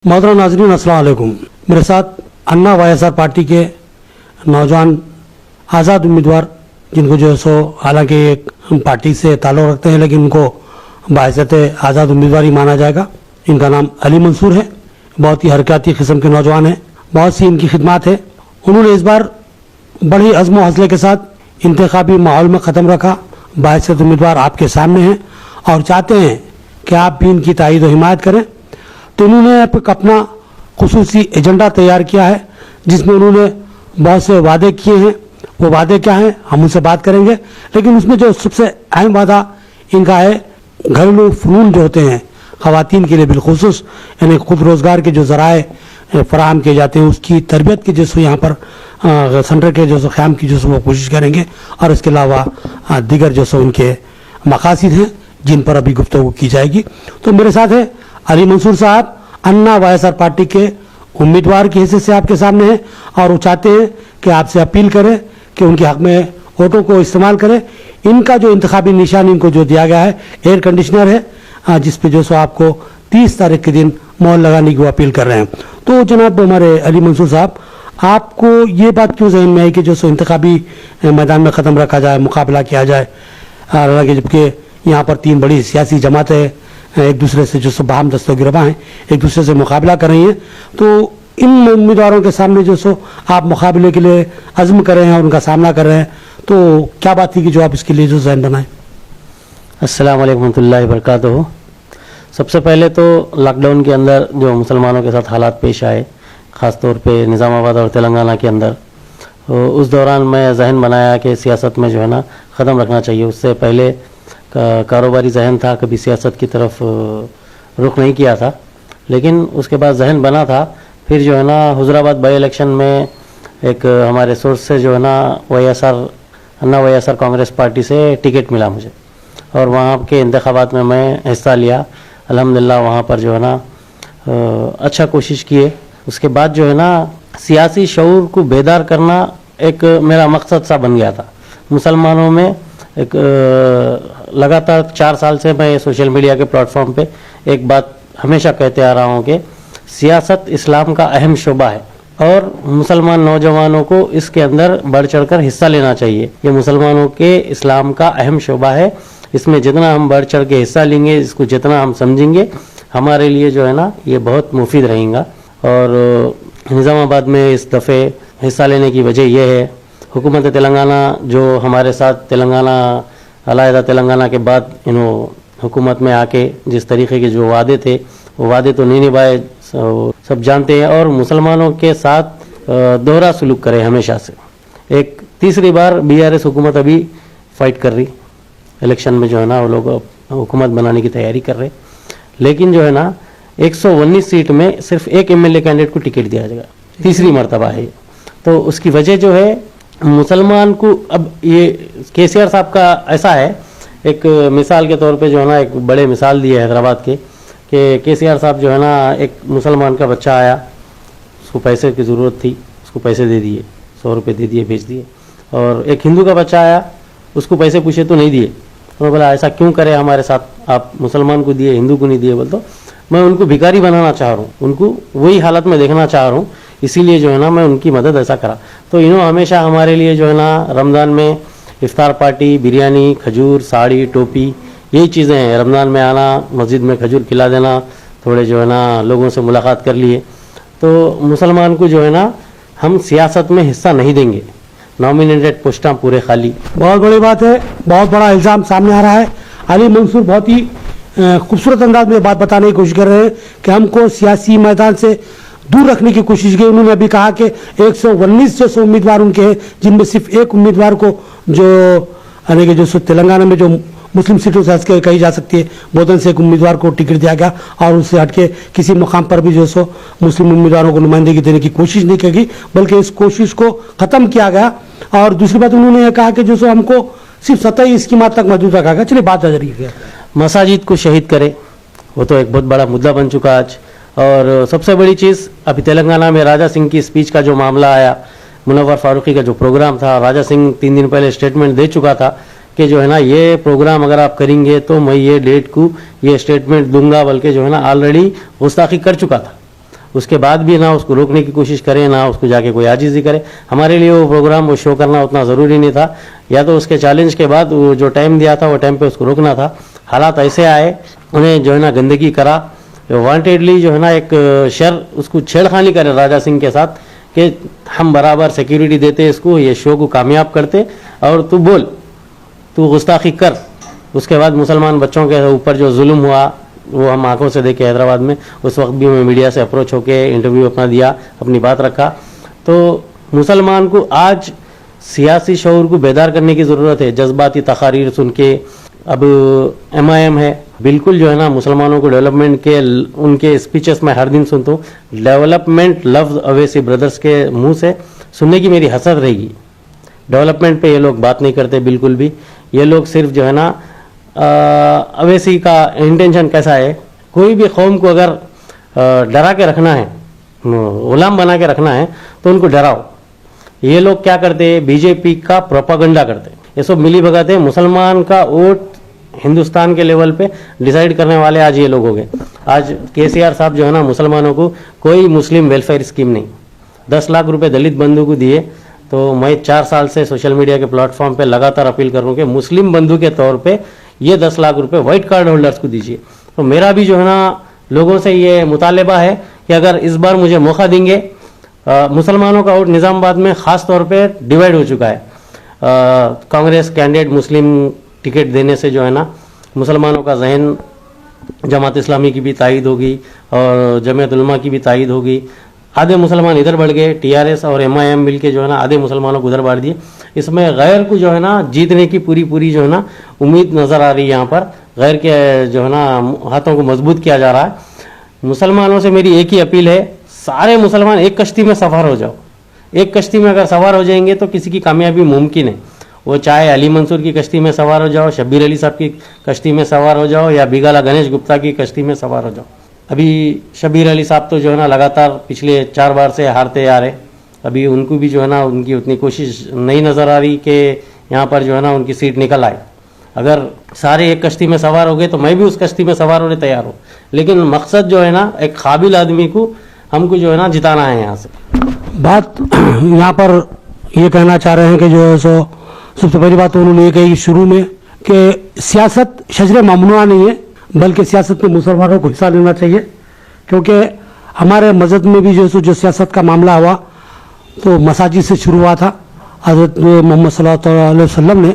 मोहतरम नाज़रीन, अस्सलाम वालेकुम। मेरे साथ अन्ना वाईएसआर पार्टी के नौजवान आज़ाद उम्मीदवार, जिनको जो है सो हालांकि एक पार्टी से ताल्लुक़ रखते हैं लेकिन उनको बाइज़्ज़त आज़ाद उम्मीदवार ही माना जाएगा। इनका नाम अली मंसूर है। बहुत ही हरकती किस्म के नौजवान हैं, बहुत सी इनकी खिदमत है। उन्होंने इस बार बड़ी अज़्म व हौसले के साथ इंतखाबी माहौल में क़दम रखा। बाइज़्ज़त उम्मीदवार आपके सामने हैं और चाहते हैं कि आप भी इनकी तायीद व हिमायत करें। तो उन्होंने अपना खुसूसी एजेंडा तैयार किया है जिसमें उन्होंने बहुत से वादे किए हैं। वो वादे क्या हैं हम उनसे बात करेंगे, लेकिन उसमें जो सबसे अहम वादा इनका है, घरेलू फ़नून जो होते हैं ख़वातीन के लिए बिलखुसूस, यानी खुद रोज़गार के जो ज़राए फ़राहम किए जाते हैं उसकी तरबियत के जैसे यहाँ पर सेंटर के जो क़याम की जो वो कोशिश करेंगे। और इसके अलावा दीगर जो उनके मकासद हैं जिन पर अभी गुफ्तगू की जाएगी। तो मेरे साथ है अली मंसूर साहब, अन्ना वाईएसआर पार्टी के उम्मीदवार की हैसियत से आपके सामने हैं और वो चाहते हैं कि आपसे अपील करें कि उनके हक़ में वोटों को इस्तेमाल करें। इनका जो इंतखाबी निशान इनको जो दिया गया है एयर कंडीशनर है, जिस पे जो सो आपको 30 तारीख के दिन मोहर लगाने की वो अपील कर रहे हैं। तो जनाब हमारे अली मंसूर साहब, आपको ये बात क्यों जहन में आई कि जो सो इंतखाबी मैदान में ख़त्म रखा जाए, मुकाबला किया जाए, हालांकि जबकि यहाँ पर 3 बड़ी सियासी जमातें एक दूसरे से जो सो बाहम दस्तगिरबा हैं, एक दूसरे से मुकाबला कर रही हैं, तो इन उम्मीदवारों के सामने जो सो आप मुकाबले के लिए अज़्म कर रहे हैं और उनका सामना कर रहे हैं, तो क्या बात थी कि जो आप इसके लिए जो ज़हन बनाएं? अस्सलाम वालेकुम रहमतुल्लाहि व बरकातुहू। सबसे पहले तो लॉकडाउन के अंदर जो मुसलमानों के साथ हालात पेश आए, ख़ास तौर पे निज़ामाबाद और तेलंगाना के अंदर, तो उस दौरान मैं जहन बनाया कि सियासत में जो है ना ख़त्म रखना चाहिए। उससे पहले कारोबारी जहन था, कभी सियासत की तरफ रुख नहीं किया था, लेकिन उसके बाद जहन बना था। फिर जो है ना हुजराबाद बाई इलेक्शन में एक हमारे सोर्स से जो है ना अन्ना वाईएसआर कांग्रेस पार्टी से टिकट मिला मुझे और वहाँ के इंतखाबात में मैं हिस्सा लिया। अल्हम्दुलिल्लाह वहाँ पर जो है ना अच्छा कोशिश किए। उसके बाद जो है ना सियासी शऊर को बेदार करना एक मेरा मकसद सा बन गया था। मुसलमानों में एक लगातार 4 साल से मैं सोशल मीडिया के प्लेटफॉर्म पे एक बात हमेशा कहते आ रहा हूँ कि सियासत इस्लाम का अहम शोबा है और मुसलमान नौजवानों को इसके अंदर बढ़ चढ़कर हिस्सा लेना चाहिए। ये मुसलमानों के इस्लाम का अहम शोबा है। इसमें जितना हम बढ़ चढ़ के हिस्सा लेंगे, इसको जितना हम समझेंगे, हमारे लिए जो है ना ये बहुत मुफीद रहेगा। और निज़ामाबाद में इस दफ़े हिस्सा लेने की वजह यह है, हुकूमत तेलंगाना जो हमारे साथ तेलंगाना अलहदा तेलंगाना के बाद हुकूमत में आके जिस तरीके के जो वादे थे वो वादे तो नहीं निभाए, सब जानते हैं। और मुसलमानों के साथ दोहरा सलूक करे हमेशा से। एक तीसरी बार बीआरएस हुकूमत अभी फाइट कर रही, इलेक्शन में जो है ना वो लोग हुकूमत बनाने की तैयारी कर रहे, लेकिन जो है ना 119 सीट में सिर्फ एक एमएलए कैंडिडेट को टिकट दिया जाएगा, तीसरी मरतबा है। तो उसकी वजह जो है मुसलमान को, अब ये केसीआर साहब का ऐसा है, एक मिसाल के तौर पे जो है ना एक बड़े मिसाल दिए हैदराबाद के कि केसीआर साहब जो है ना एक मुसलमान का बच्चा आया, उसको पैसे की ज़रूरत थी, उसको पैसे दे दिए, 100 रुपये दे दिए, भेज दिए। और एक हिंदू का बच्चा आया, उसको पैसे पूछे तो नहीं दिए। उन्होंने बोला ऐसा क्यों करे हमारे साथ, आप मुसलमान को दिए हिंदू को नहीं दिए। बोल तो मैं उनको भिखारी बनाना चाह रहा हूँ, उनको वही हालत में देखना चाह रहा हूँ, इसीलिए जो है ना मैं उनकी मदद ऐसा करा। तो इन्होंने हमेशा हमारे लिए जो है ना रमज़ान में इफ्तार पार्टी, बिरयानी, खजूर, साड़ी, टोपी, यही चीज़ें हैं। रमज़ान में आना, मस्जिद में खजूर खिला देना, थोड़े जो है ना लोगों से मुलाकात कर लिए। तो मुसलमान को जो है ना हम सियासत में हिस्सा नहीं देंगे, नॉमिनेटेड पोस्टां पूरे खाली। बहुत बड़ी बात है, बहुत बड़ा इल्ज़ाम सामने आ रहा है। अली मंसूर बहुत ही खूबसूरत अंदाज में बात बताने की कोशिश कर रहे हैं कि हमको सियासी मैदान से दूर रखने की कोशिश की। उन्होंने अभी कहा कि 119 जैसे उम्मीदवार उनके हैं, जिनमें सिर्फ एक उम्मीदवार को जो यानी कि जो तेलंगाना में जो मुस्लिम सीटों से हट के कही जा सकती है, बोधन से एक उम्मीदवार को टिकट दिया गया और उससे हटके किसी मुकाम पर भी जो सो मुस्लिम उम्मीदवारों को नुमाइंदगी देने की कोशिश नहीं की, बल्कि इस कोशिश को ख़त्म किया गया। और दूसरी बात उन्होंने यह कहा कि जो सो हमको सिर्फ 27 स्कीमात तक महदूद रखा गया। चलिए बात जारी है। मसाजिद को शहीद करे, वो तो एक बहुत बड़ा मुद्दा बन चुका आज। और सबसे बड़ी चीज़ अभी तेलंगाना में राजा सिंह की स्पीच का जो मामला आया, मुनव्वर फारूकी का जो प्रोग्राम था, राजा सिंह 3 दिन पहले स्टेटमेंट दे चुका था कि जो है ना ये प्रोग्राम अगर आप करेंगे तो मैं ये डेट को ये स्टेटमेंट दूंगा, बल्कि जो है ना ऑलरेडी गुस्ताखी कर चुका था। उसके बाद भी ना उसको रोकने की कोशिश करें, ना उसको जाके कोई आजिज़ी करे। हमारे लिए वो प्रोग्राम वो शो करना उतना ज़रूरी नहीं था, या तो उसके चैलेंज के बाद वो जो टाइम दिया था वो टाइम पे उसको रोकना था। हालात ऐसे आए, उन्हें जो है ना गंदगी करा, वांटेडली जो है ना एक शर उसको छेड़खानी करे राजा सिंह के साथ कि हम बराबर सिक्योरिटी देते इसको, ये शो को कामयाब करते और तू बोल, तू गुस्ताखी कर। उसके बाद मुसलमान बच्चों के ऊपर जो जुल्म हुआ वो हम आंखों से देखे हैदराबाद में। उस वक्त भी मैं मीडिया से अप्रोच होके इंटरव्यू अपना दिया, अपनी बात रखा। तो मुसलमान को आज सियासी शऊर को बेदार करने की ज़रूरत है। जज्बाती तकारीर सुन के अब MIM है, बिल्कुल जो है ना मुसलमानों को डेवलपमेंट के उनके स्पीचेस में हर दिन सुनता हूँ। डेवलपमेंट लफ्ज़ अवैसी ब्रदर्स के मुंह से सुनने की मेरी हसरत रहेगी। डेवलपमेंट पे ये लोग बात नहीं करते बिल्कुल भी। ये लोग सिर्फ जो है ना अवैसी का इंटेंशन कैसा है, कोई भी कौम को अगर डरा के रखना है, गुलाम बना के रखना है तो उनको डराओ। ये लोग क्या करते हैं, बीजेपी का प्रोपागंडा करते हैं। ये सब मिली भगत है। मुसलमान का वोट हिंदुस्तान के लेवल पे डिसाइड करने वाले आज ये लोग हो गए। आज KCR साहब जो है ना मुसलमानों को कोई मुस्लिम वेलफेयर स्कीम नहीं, 10 लाख रुपए दलित बंधु को दिए। तो मैं 4 साल से सोशल मीडिया के प्लेटफॉर्म पे लगातार अपील कर रहा हूँ कि मुस्लिम बंधु के तौर पे ये 10 लाख रुपए व्हाइट कार्ड होल्डर्स को दीजिए। तो मेरा भी जो है ना लोगों से ये मुतालबा है कि अगर इस बार मुझे मौका देंगे, मुसलमानों का वोट निज़ामाबाद में ख़ास तौर पे डिवाइड हो चुका है। कांग्रेस कैंडिडेट मुस्लिम टिकट देने से जो है ना मुसलमानों का जहन जमात इस्लामी की भी तायद होगी और जमीयत उलमा की भी तायद होगी। आधे मुसलमान इधर बढ़ गए, TRS और MIM मिल के जो है ना आधे मुसलमानों को उधर बांट दिए। इसमें गैर को जो है ना जीतने की पूरी जो है ना उम्मीद नज़र आ रही है। यहाँ पर गैर के जो है ना हाथों को मजबूत किया जा रहा है। मुसलमानों से मेरी एक ही अपील है, सारे मुसलमान एक कश्ती में सवार हो जाओ। एक कश्ती में अगर सवार हो जाएंगे तो किसी की कामयाबी मुमकिन है। वो चाहे अली मंसूर की कश्ती में सवार हो जाओ, शब्बीर अली साहब की कश्ती में सवार हो जाओ, या बिगाला गणेश गुप्ता की कश्ती में सवार हो जाओ। अभी शब्बीर अली साहब तो जो है ना लगातार पिछले 4 बार से हारते आ रहे। अभी उनको भी जो है ना उनकी उतनी कोशिश नहीं नज़र आ रही कि यहाँ पर जो है ना उनकी सीट निकल आए। अगर सारे एक कश्ती में सवार हो गए तो मैं भी उस कश्ती में सवार होने तैयार हूँ, लेकिन मकसद जो है ना एक काबिल आदमी को हमको जो है ना जिताना है। यहाँ से बात यहाँ पर ये कहना चाह रहे हैं कि जो है सो सबसे पहली बात तो उन्होंने ये कही शुरू में कि सियासत शजरे ममनुआ नहीं है, बल्कि सियासत में मुसलमानों को हिस्सा लेना चाहिए। क्योंकि हमारे मस्जिद में भी जो सियासत का मामला हुआ तो मसाजिद से शुरू हुआ था। हज़रत मोहम्मद सल्लल्लाहु अलैहि वसल्लम ने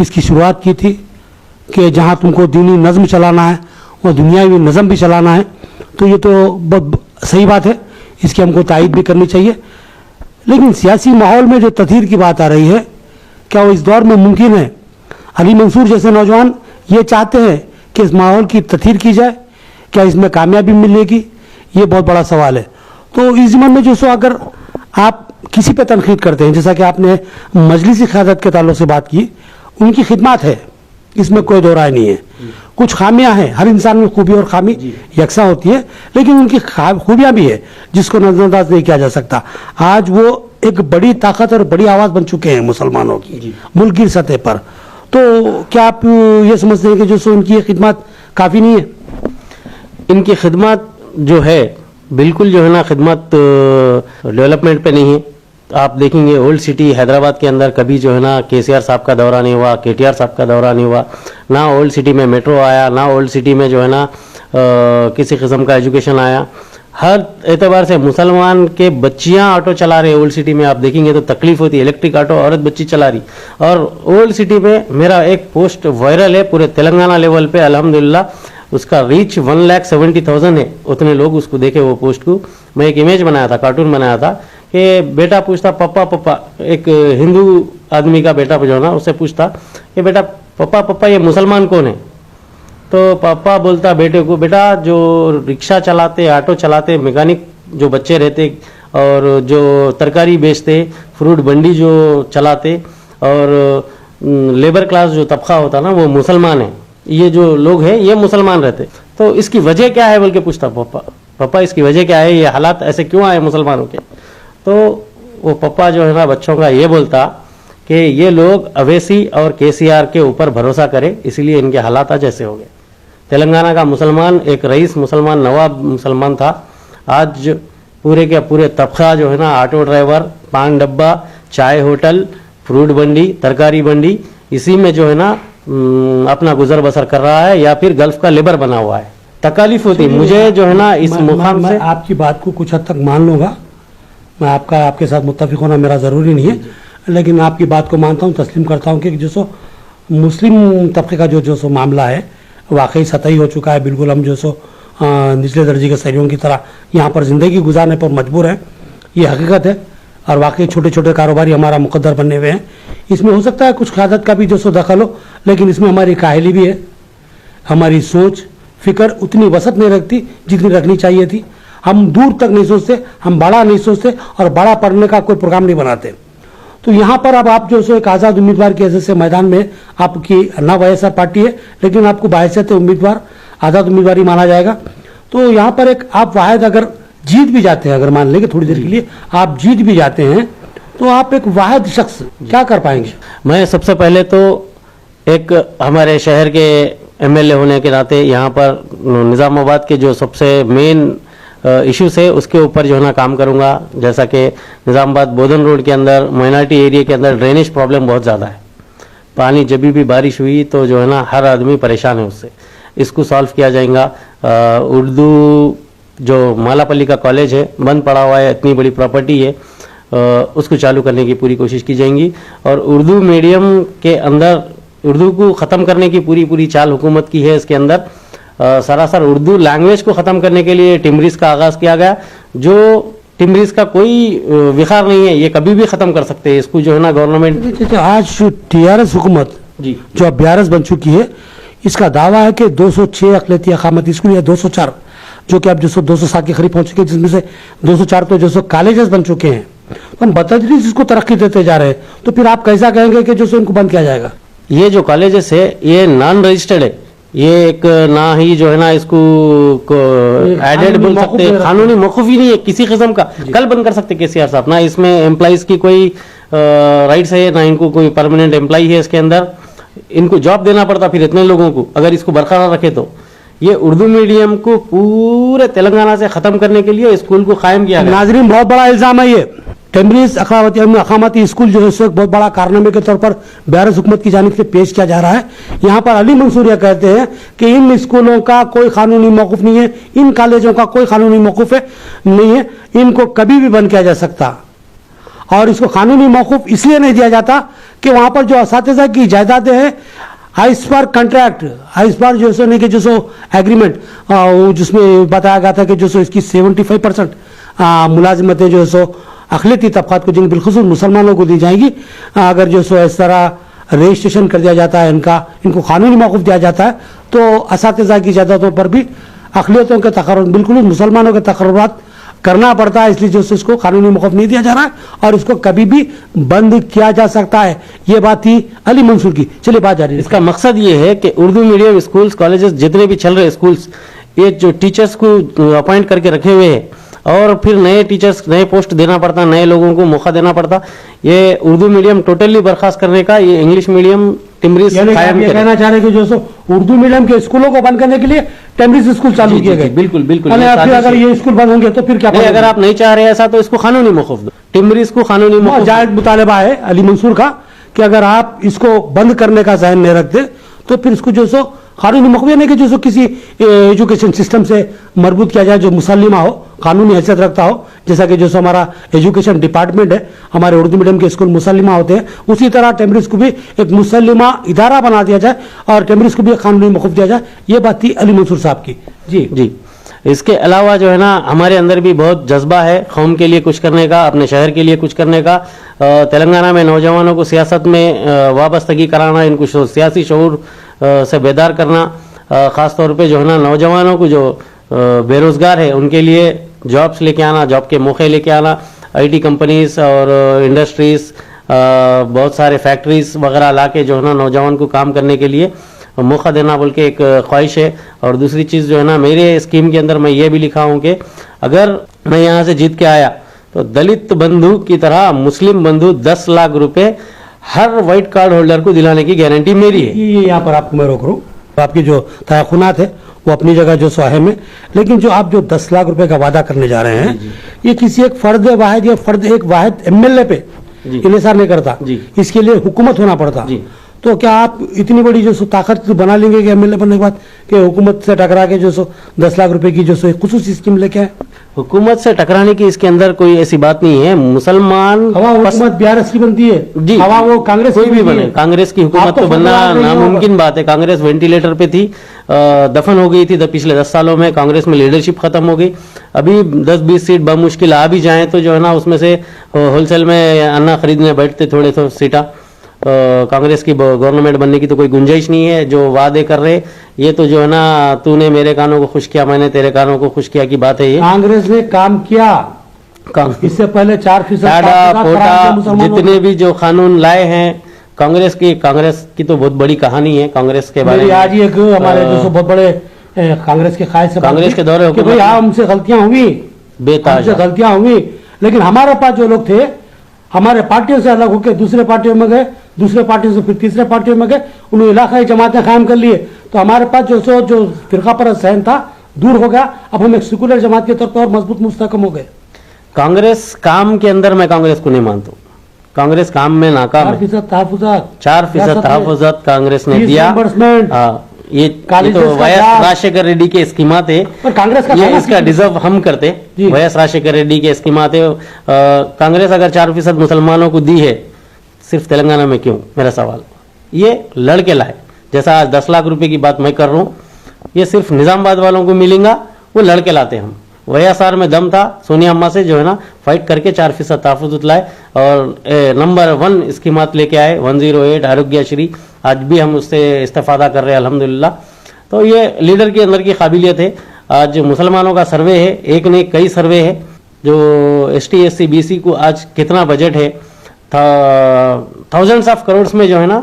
इसकी शुरुआत की थी कि जहाँ तुमको दीनी नज़म चलाना है और दुनियावी नज़म भी चलाना है। तो ये तो बहुत सही बात है, इसकी हमको तायद भी करनी चाहिए। लेकिन सियासी माहौल में जो तथहीर की बात आ रही है, क्या वो इस दौर में मुमकिन है? अली मंसूर जैसे नौजवान ये चाहते हैं कि इस माहौल की तथहीर की जाए, क्या इसमें कामयाबी मिलेगी? ये बहुत बड़ा सवाल है। तो इस ज़माने में जो सो अगर आप किसी पे तनकीद करते हैं, जैसा कि आपने मजलिसी क़यादत के ताल्लुक से बात की, उनकी खिदमत है, इसमें कोई दो राय नहीं है। कुछ खामियां हैं, हर इंसान में खूबी और खामी यकसा होती है, लेकिन उनकी खूबियां भी है जिसको नजरअंदाज नहीं किया जा सकता। आज वो एक बड़ी ताकत और बड़ी आवाज़ बन चुके हैं मुसलमानों की मुल्क की सतह पर। तो क्या आप ये समझते हैं कि जो सो उनकी खिदमत काफ़ी नहीं है? इनकी खिदमत जो है बिल्कुल जो है ना खिदमत डेवलपमेंट पे नहीं है। आप देखेंगे ओल्ड सिटी हैदराबाद के अंदर कभी जो है ना KCR साहब का दौरा नहीं हुआ, KTR साहब का दौरा नहीं हुआ, ना ओल्ड सिटी में मेट्रो आया, ना ओल्ड सिटी में जो है ना किसी किस्म का एजुकेशन आया। हर एतबार से मुसलमान के बच्चियां ऑटो चला रहे ओल्ड सिटी में। आप देखेंगे तो तकलीफ होती है, इलेक्ट्रिक ऑटो औरत बच्ची चला रही। और ओल्ड सिटी में मेरा एक पोस्ट वायरल है पूरे तेलंगाना लेवल पे, अल्हम्दुलिल्लाह उसका रीच 1,70,000 है। उतने लोग उसको देखे वो पोस्ट को। मैं एक इमेज बनाया था, कार्टून बनाया था कि बेटा पूछता पप्पा पप्पा, एक हिंदू आदमी का बेटा जो है ना उससे पूछता कि बेटा पप्पा पप्पा ये मुसलमान कौन है? तो पापा बोलता बेटे को, बेटा जो रिक्शा चलाते, ऑटो चलाते, मैकेनिक जो बच्चे रहते और जो तरकारी बेचते, फ्रूट बंडी जो चलाते और लेबर क्लास जो तबका होता ना वो मुसलमान है। ये जो लोग हैं ये मुसलमान रहते। तो इसकी वजह क्या है बोल के पूछता पापा, पापा इसकी वजह क्या है, ये हालात ऐसे क्यों आए मुसलमानों के? तो वो पापा जो है ना बच्चों का ये बोलता कि ये लोग अवैसी और KCR के ऊपर भरोसा करें, इसलिए इनके हालात आज ऐसे हो गए। तेलंगाना का मुसलमान एक रईस मुसलमान नवाब मुसलमान था, आज पूरे के पूरे तबका जो है ना, ऑटो ड्राइवर, पान डब्बा, चाय होटल, फ्रूट मंडी, तरकारी मंडी, इसी में जो है ना अपना गुजर बसर कर रहा है या फिर गल्फ का लेबर बना हुआ है। तकलीफ होती मुझे जो है ना इस मुकाम से। आपकी बात को कुछ हद तक मान लूंगा, मैं आपके साथ मुत्तफिक होना मेरा ज़रूरी नहीं है, लेकिन आपकी बात को मानता हूँ, तस्लीम करता हूँ कि जो सो मुस्लिम तबके का जो सो मामला है वाकई सतही हो चुका है। बिल्कुल हम जो सो निचले दर्जे के शहरियों की तरह यहाँ पर ज़िंदगी गुजारने पर मजबूर हैं, ये हकीकत है। और वाकई छोटे छोटे कारोबारी हमारा मुकद्दर बनने हुए हैं। इसमें हो सकता है कुछ क़यादत का भी जो सो दखल हो, लेकिन इसमें हमारी काहली भी है। हमारी सोच फिक्र उतनी वसत नहीं रखती जितनी रखनी चाहिए थी। हम दूर तक नहीं सोचते, हम बड़ा नहीं सोचते और बड़ा पढ़ने का कोई प्रोग्राम नहीं बनाते। तो यहाँ पर अब आप जो सो एक आज़ाद उम्मीदवार के हैसियत से मैदान में, आपकी अन्ना वाईएसआर पार्टी है, लेकिन आपको बाहैसियत उम्मीदवार आज़ाद उम्मीदवार ही माना जाएगा। तो यहाँ पर एक आप वाहिद अगर जीत भी जाते हैं, अगर मान लेंगे थोड़ी देर के लिए आप जीत भी जाते हैं, तो आप एक वाहिद शख्स क्या कर पाएंगे? मैं सबसे पहले तो एक हमारे शहर के एमएलए होने के नाते यहाँ पर निज़ामाबाद के जो सबसे मेन इश्यूज है उसके ऊपर जो है ना काम करूँगा। जैसा कि निज़ामाबाद बोधन रोड के अंदर माइनॉरिटी एरिया के अंदर ड्रेनेज प्रॉब्लम बहुत ज़्यादा है। पानी जब भी बारिश हुई तो जो है ना हर आदमी परेशान है उससे। इसको सॉल्व किया जाएगा। उर्दू जो मालापल्ली का कॉलेज है बंद पड़ा हुआ है, इतनी बड़ी प्रॉपर्टी है, उसको चालू करने की पूरी कोशिश की जाएगी। और उर्दू मीडियम के अंदर उर्दू को ख़त्म करने की पूरी चाल हुकूमत की है। इसके अंदर सरासर उर्दू लैंग्वेज को ख़त्म करने के लिए टिमरीज का आगाज़ किया गया, जो टिमरीज का कोई विखार नहीं है, ये कभी भी ख़त्म कर सकते हैं। इसको जो है ना गवर्नमेंट आज टीआरएस हुकूमत जी जो अब BRS बन चुकी है, इसका दावा है कि 206 अक़लियती अक़ामती स्कूल या 204 जो कि अब जो 207 के करीब पहुंच चुके हैं, जिसमें से 204 तो जो कॉलेजेस बन चुके हैं। तो हम बतदरीज इसको तरक्की देते जा रहे हैं, तो फिर आप कैसा कहेंगे कि जो इनको बंद किया जाएगा? ये जो कॉलेजेस है ये नॉन रजिस्टर्ड है, ये एक ना ही जो है ना इसको एडेड बोल सकते हैं, कानूनी मौकूफ ही नहीं है किसी किस्म का। कल बंद कर सकते केसीआर साहब ना, इसमें एम्प्लॉइज की कोई राइट्स है ना, इनको कोई परमानेंट एम्प्लॉय है इसके अंदर, इनको जॉब देना पड़ता फिर इतने लोगों को अगर इसको बरकरार रखे। तो ये उर्दू मीडियम को पूरे तेलंगाना से खत्म करने के लिए स्कूल को कायम किया गया। नाजरीन बहुत बड़ा इल्जाम है ये। टेम्बरीज अक़ामती स्कूल जो है इसको एक बहुत बड़ा कारनामे के तौर पर BRS हुकूमत की जानिब से पेश किया जा रहा है। यहाँ पर अली मंसूर यह कहते हैं कि इन स्कूलों का कोई कानूनी मौक़ूफ़ नहीं है, इन कॉलेजों का कोई कानूनी मौक़ूफ़ नहीं है, इनको कभी भी बंद किया जा सकता। और इसको कानूनी मौक़ूफ़ इसलिए नहीं दिया जाता कि वहाँ पर जो असातिज़ा की जायदादें हैं, हाइस पर कॉन्ट्रैक्ट, हाइस पर जो सो नहीं कि जो सो एग्रीमेंट जिसमें बताया गया था कि जो सो इसकी 75% मुलाजिमतें जो सो अक़लियती तबक़ात को, जिन बिलख़ुसूस मुसलमानों को दी जाएंगी। अगर जो सो इस तरह रजिस्ट्रेशन कर दिया जाता है, इनको कानूनी मौक़ूफ़ दिया जाता है, तो असातिज़ा की जायदादों पर भी अक़लियतों के तक़र्रुर, बिल्कुल मुसलमानों के तक़र्रुरात करना पड़ता है। इसलिए जो इसको कानूनी मौक़ूफ़ नहीं दिया जा रहा है और इसको कभी भी बंद किया जा सकता है। ये बात थी अली मंसूर की। चलिए बात जारी। इसका मकसद ये है कि उर्दू मीडियम स्कूल्स कॉलेजेस जितने भी चल रहे स्कूल्स, ये जो टीचर्स को अपॉइंट करके रखे हुए हैं और फिर नए टीचर्स नए पोस्ट देना पड़ता, नए लोगों को मौका देना पड़ता, ये उर्दू मीडियम टोटली बर्खास्त करने का ये इंग्लिश मीडियम टिमरीज कायम ये कहना चाह रहे हैं कि जो सो उर्दू मीडियम के स्कूलों को बंद करने के लिए टेम्बरीज स्कूल चालू किए गए। बिल्कुल बिल्कुल। अगर ये स्कूल बंद होंगे तो फिर क्या? अगर आप नहीं चाह रहे ऐसा तो इसको कानूनी मौक़ूफ़ दो, टिमरीज को कानूनी मौक़ूफ़। जायज़ मुतालबा है अली मंसूर का कि अगर आप इसको बंद करने का ज़हन नहीं रखते तो फिर इसको जो सो कानूनी मौक़ूफ़ नहीं कि जो सो किसी एजुकेशन सिस्टम से मरबूत किया जाए जो मुसल्लिमा हो, कानूनी हैसियत रखता हो। जैसा कि जो सो हमारा एजुकेशन डिपार्टमेंट है, हमारे उर्दू मीडियम के स्कूल मुसल्लिमा होते हैं, उसी तरह टेम्बरीज को भी एक मुसल्लिमा इदारा बना दिया जाए और टेम्बरीज को भी कानूनी मौक़ूफ़ दिया जाए। ये बात थी अली मंसूर साहब की। जी जी। इसके अलावा जो है ना हमारे अंदर भी बहुत जज्बा है कौम के लिए कुछ करने का, अपने शहर के लिए कुछ करने का। तेलंगाना में नौजवानों को सियासत में वाबस्तगी कराना, इनको सियासी शऊर से बेदार करना, ख़ास तौर पे जो है ना नौजवानों को जो बेरोज़गार है उनके लिए जॉब्स लेके आना, जॉब के मौके लेके आना, IT कंपनीज और इंडस्ट्रीज़, बहुत सारे फैक्ट्रीज वगैरह ला के जो है ना नौजवान को काम करने के लिए मौका देना बोल के एक ख्वाहिश है। और दूसरी चीज़ जो है ना मेरे स्कीम के अंदर मैं ये भी लिखा हूँ कि अगर मैं यहाँ से जीत के आया तो दलित बंधु की तरह मुस्लिम बंधु 10 लाख रुपए हर वाइट कार्ड होल्डर को दिलाने की गारंटी मेरी है। ये यहाँ पर आपको मैं रोक रहा हूँ। आपकी जो तयक़ुनात है वो अपनी जगह जो सो अहम है, लेकिन जो आप जो 10 लाख रुपए का वादा करने जा रहे हैं, ये किसी एक फर्द वाहिद या फर्द एक वाहिद एमएलए पे इन्हिसार नहीं करता, इसके लिए हुकूमत होना पड़ता। तो क्या आप इतनी बड़ी जो सो ताकत बना लेंगे कि एमएलए बनने के बाद कि हुकूमत से टकरा के जो सो 10 लाख रुपए की जो सो खुसूसी स्कीम लेके आए? हुकूमत से टकराने की इसके अंदर कोई ऐसी बात नहीं है। मुसलमान हवा हुकूमत बीआरएस की बनती है जी, हवा वो कांग्रेस कोई की भी बनती बने, है। कांग्रेस की हुकूमत आप तो तो बनना फुटबॉल नहीं नामुमकिन बात है। कांग्रेस वेंटिलेटर पे थी, दफन हो गई थी पिछले 10 सालों में। कांग्रेस में लीडरशिप खत्म हो गई। अभी 10-20 सीट बमुश्किल आ भी जाएं तो जो है ना उसमें से होलसेल में अन्ना खरीदने बैठते थोड़े तो सीटा। कांग्रेस की गवर्नमेंट बनने की तो कोई गुंजाइश नहीं है। जो वादे कर रहे ये तो जो है ना तूने मेरे कानों को खुश किया, मैंने तेरे कानों को खुश किया की बात है ये। कांग्रेस ने काम किया, इससे पहले 4% टाडा पोटा जितने भी जो कानून लाए हैं कांग्रेस की तो बहुत बड़ी कहानी है कांग्रेस के बारे में। आज ही एक हमारे जो बहुत बड़े कांग्रेस के कायद से कांग्रेस के दौरे कि भाई हाँ हमसे गलतियां हुई, बेताज हमसे गलतियां हुई, लेकिन हमारे पास जो लोग थे हमारे पार्टियों से अलग होकर दूसरे पार्टियों में गए, दूसरे पार्टियों से फिर तीसरे पार्टियों में गए, उन्होंने इलाकाई जमातें कायम कर लिए। तो हमारे पास जो फिरका परस्त सहन था दूर हो गया। अब हम एक सेकुलर जमात के तौर पर और मजबूत मुस्तकम हो गए। कांग्रेस काम के अंदर मैं कांग्रेस को नहीं मानता हूं। कांग्रेस काम में नाकाम है। 4% तहफुजात कांग्रेस ने दिया। ये तो वायस राजशेखर रेड्डी के स्कीमा थे, पर कांग्रेस का ये इसका डिजर्व हम करते। वायस राजशेखर रेड्डी के स्कीमा थे। कांग्रेस अगर 4% मुसलमानों को दी है सिर्फ तेलंगाना में क्यों, मेरा सवाल। ये लड़के लाए, जैसा आज 10 लाख रुपए की बात मैं कर रहा हूँ, ये सिर्फ निजामाबाद वालों को मिलेगा, वो लड़के लाते हम। वाईएसआर में दम था, सोनिया अम्मा से जो है ना फाइट करके 4% तहफुज़ लाए और नंबर 1 स्कीमात लेके आए। 108 आरोग्यश्री, आज भी हम उससे इस्तेफादा कर रहे हैं अल्हम्दुलिल्लाह। तो ये लीडर के अंदर की काबिलियत है। आज मुसलमानों का सर्वे है, एक नहीं कई सर्वे है। जो ST SC BC को आज कितना बजट है, थाउजेंड्स ऑफ करोड़ में जो है ना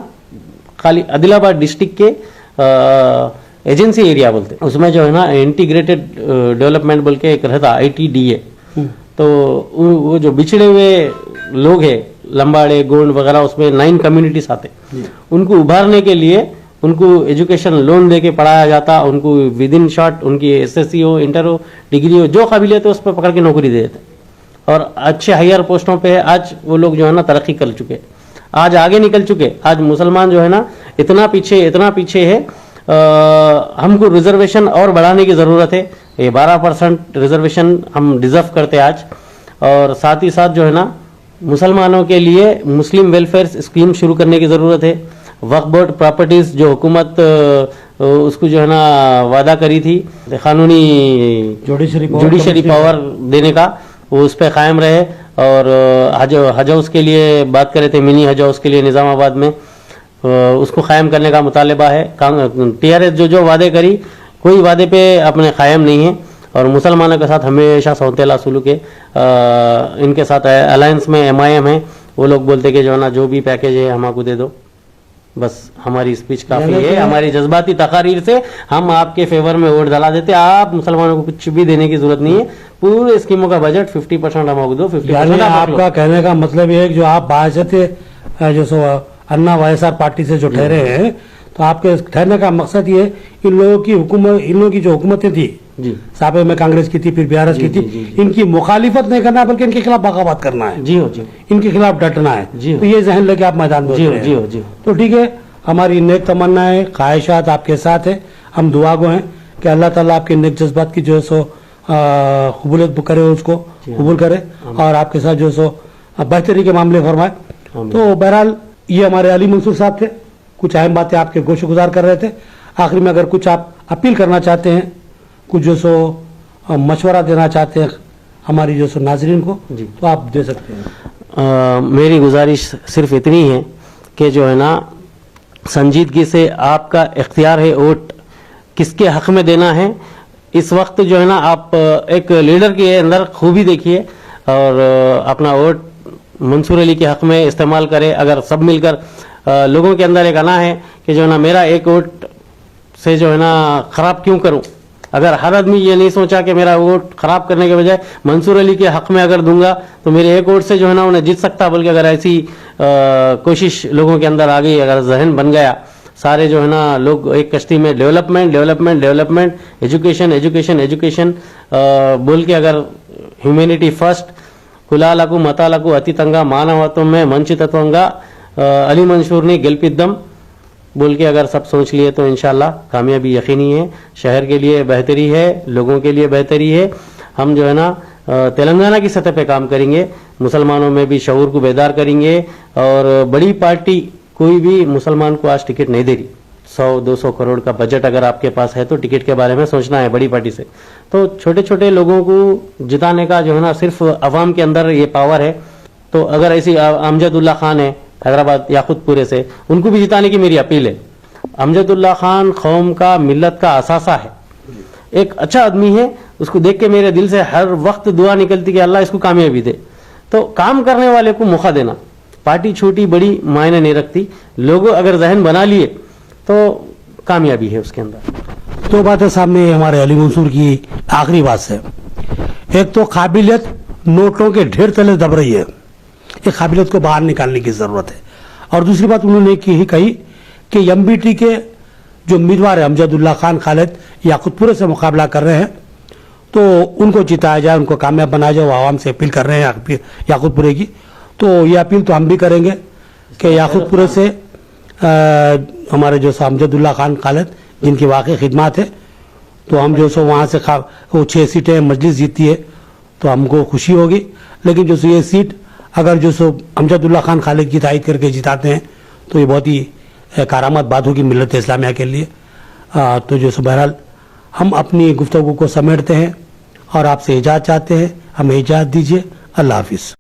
खाली आदिलाबाद डिस्ट्रिक्ट के एजेंसी एरिया बोलते हैं, उसमें जो है ना इंटीग्रेटेड डेवलपमेंट बोल के एक रहता ITDA। तो वो जो बिछड़े हुए लोग हैं, लंबाड़े गोंड वगैरह, उसमें 9 कम्युनिटीज आते, उनको उभारने के लिए उनको एजुकेशन लोन दे के पढ़ाया जाता। उनको विद इन शॉर्ट उनकी SSC हो, इंटर हो, डिग्री हो, जो काबिलियत है उस पर पकड़ के नौकरी दे देते और अच्छे हायर पोस्टों पे आज वो लोग जो है ना तरक्की कर चुके, आज आगे निकल चुके। आज मुसलमान जो है ना इतना पीछे है। हमको रिजर्वेशन और बढ़ाने की ज़रूरत है। ये 12% रिजर्वेशन हम डिजर्व करते आज। और साथ ही साथ जो है ना मुसलमानों के लिए मुस्लिम वेलफेयर स्कीम शुरू करने की ज़रूरत है। वक्फ बोर्ड प्रॉपर्टीज़ जो हुकूमत उसको जो है ना वादा करी थी कानूनी जुडिशरी पावर देने का, वो उस पर कायम रहे। और हज हाउस के लिए बात करे थे, मिनी हज हाउस के लिए निज़ामाबाद में, उसको कायम करने का मुतालबा है। TRS जो वादे करी, कोई वादे पे अपने कायम नहीं है। और मुसलमानों के साथ हमेशा सौतेला सुलूक है। इनके साथ अलायंस में MIM है। वो लोग बोलते कि जो है ना जो भी पैकेज है हमको दे दो, बस हमारी स्पीच काफ़ी है, हमारी जज्बाती तकारीर से हम आपके फेवर में वोट डाला देते। आप मुसलमानों को कुछ भी देने की जरूरत नहीं है। पूरे स्कीमों का बजट 50% हमको दो, 50% आपका कहने का मतलब ये है कि जो आप बायज़त जो सो अन्ना वाईएसआर पार्टी से जो ठहरे हैं, तो आपके ठहरने का मकसद ये इन लोगों की जो हुकूमतें थी, साबे में कांग्रेस की थी, फिर BRS की थी, इनकी मुखालिफत नहीं करना बल्कि इनके खिलाफ बगावत करना है। जी हो जी, इनके खिलाफ डटना है। तो ये जहन लेके आप मैदान में उतरे हैं। जी। तो ठीक है, हमारी नेक तमन्नाएं ख्वाहिशात आपके साथ है। हम दुआ गो हैं कि अल्लाह ताला आपके नेक जज्बात की जो है सो कबूलियत करे, उसको कबूल करे और आपके साथ जो है सो बेहतरी के मामले फरमाए। तो बहरहाल ये हमारे अली मंसूर साहब थे, कुछ अहम बातें आपके गोश गुजार कर रहे थे। आखिर में अगर कुछ आप अपील करना चाहते हैं, कुछ जो सो मशवरा देना चाहते हैं हमारी जो सो नाजरीन को, तो आप दे सकते हैं। मेरी गुजारिश सिर्फ इतनी है कि जो है ना संजीदगी से आपका इख्तियार है वोट किसके हक में देना है। इस वक्त जो है ना आप एक लीडर के अंदर खूबी देखिए और अपना वोट मंसूर अली के हक में इस्तेमाल करें। अगर सब मिलकर लोगों के अंदर एक आना है कि जो है ना मेरा एक वोट से जो है ना खराब क्यों करूं, अगर हर आदमी ये नहीं सोचा कि मेरा वोट खराब करने के बजाय मंसूर अली के हक में अगर दूंगा तो मेरे एक वोट से जो है ना उन्हें जीत सकता, बल्कि अगर ऐसी कोशिश लोगों के अंदर आ गई, अगर जहन बन गया, सारे जो है ना लोग एक कश्ती में development development development, education education education बोल के अगर ह्यूमैनिटी फर्स्ट, कुलाలకు మతాలకు అతీతంగా మానవత్వమే మంచితత్వంగా अली मंसूर ने गेल्पिद्दम बोल के अगर सब सोच लिए तो इंशाल्लाह कामयाबी यकीनी है। शहर के लिए बेहतरी है, लोगों के लिए बेहतरी है। हम जो है ना तेलंगाना की सतह पे काम करेंगे, मुसलमानों में भी शऊर को बेदार करेंगे। और बड़ी पार्टी कोई भी मुसलमान को आज टिकट नहीं दे रही। 100-200 करोड़ का बजट अगर आपके पास है तो टिकट के बारे में सोचना है बड़ी पार्टी से। तो छोटे छोटे लोगों को जिताने का जो है ना सिर्फ अवाम के अंदर ये पावर है। तो अगर ऐसी अमजदुल्ला खान है हैदराबाद याकुतपुरे से, उनको भी जिताने की मेरी अपील है। अमजदुल्ला खान कौम का, मिल्लत का असासा है, एक अच्छा आदमी है। उसको देख के मेरे दिल से हर वक्त दुआ निकलती कि अल्लाह इसको कामयाबी दे। तो काम करने वाले को मौका देना, पार्टी छोटी बड़ी मायने नहीं रखती। लोग अगर जहन बना लिए तो कामयाबी है उसके अंदर। दो बातें सामने हमारे अली मंसूर की आखिरी बात से। एक तो काबिलियत नोटों के ढेर तले दब रही है, एक काबिलियत को बाहर निकालने की जरूरत है। और दूसरी बात उन्होंने ही कही कि एमबीटी के जो उम्मीदवार है अमजदुल्ला खान खालिद याकुतपुरे से मुकाबला कर रहे हैं, तो उनको जिताया जाए, उनको कामयाब बनाया जाए। वो आवाम से अपील कर रहे हैं याकुतपुरे की। तो ये अपील तो हम भी करेंगे कि याकुतपुरे से हमारे जो अमजदुल्ला खान खालिद जिनकी वाकई खिदमत है, तो हम जो सो वहाँ से वो 6 सीटें मजलिस जीती है तो हमको खुशी होगी। लेकिन जो सो ये सीट अगर जो सो अमजदुल्ला खान खालिद की तायद करके जिताते हैं तो ये बहुत ही कारामत बात होगी मिल्लत इस्लामिया के लिए। तो जो सो बहरहाल हम अपनी गुफ्तगू को समेटते हैं और आपसे इजाज़त चाहते हैं। हमें इजाज़त दीजिए। अल्लाह हाफिज़।